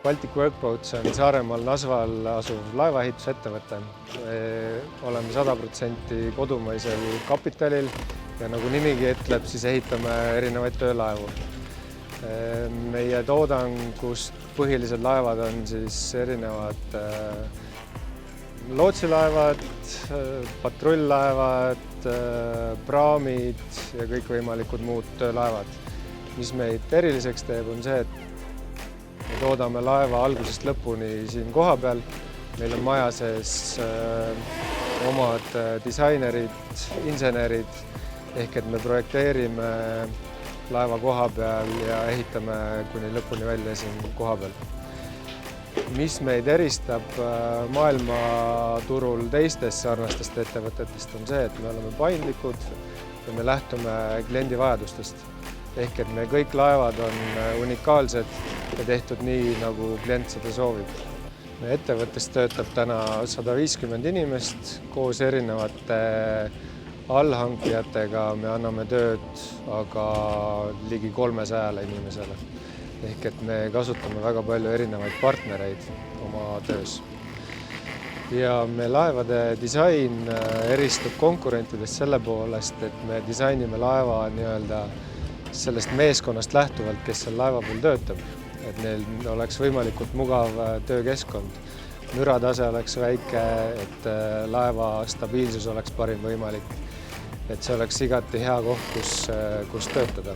Baltic Workboats on Saaremaal Nasval asuv laevaehitusettevõte. Oleme 100% kodumaisel kapitalil ja nagu nimigi ütleb, siis ehitame erinevaid töölaevu. Meie toodangust põhilised laevad on siis erinevad lootsilaevad, patrull-laevad, praamid ja kõikvõimalikud muud töölaevad. Mis meid eriliseks teeb, on see, et me toodame laeva algusest lõpuni siin kohapeal. Meil on maja sees omad disainerid, insenerid, ehk et me projekteerime laeva koha peal ja ehitame kuni lõpuni välja siin koha peal. Mis meid eristab maailmaturul teistest sarnastest ettevõtetest, on see, et me oleme paindlikud ja me lähtume kliendi vajadustest. Ehk et me kõik laevad on unikaalsed ja tehtud nii, nagu klient seda soovib. Meie ettevõttes töötab täna 150 inimest koos erinevate allhankijatega. Me anname tööd aga ligi 300 inimesele. Ehk et me kasutame väga palju erinevaid partnereid oma töös. Ja me laevade disain eristub konkurentidest selle poolest, et me disainime laeva sellest meeskonnast lähtuvalt, kes seal laeva peal töötab. Et neil oleks võimalikult mugav töökeskkond. Müratase oleks väike, et laeva stabiilsus oleks parim võimalik. Et see oleks igati hea koht, kus töötada.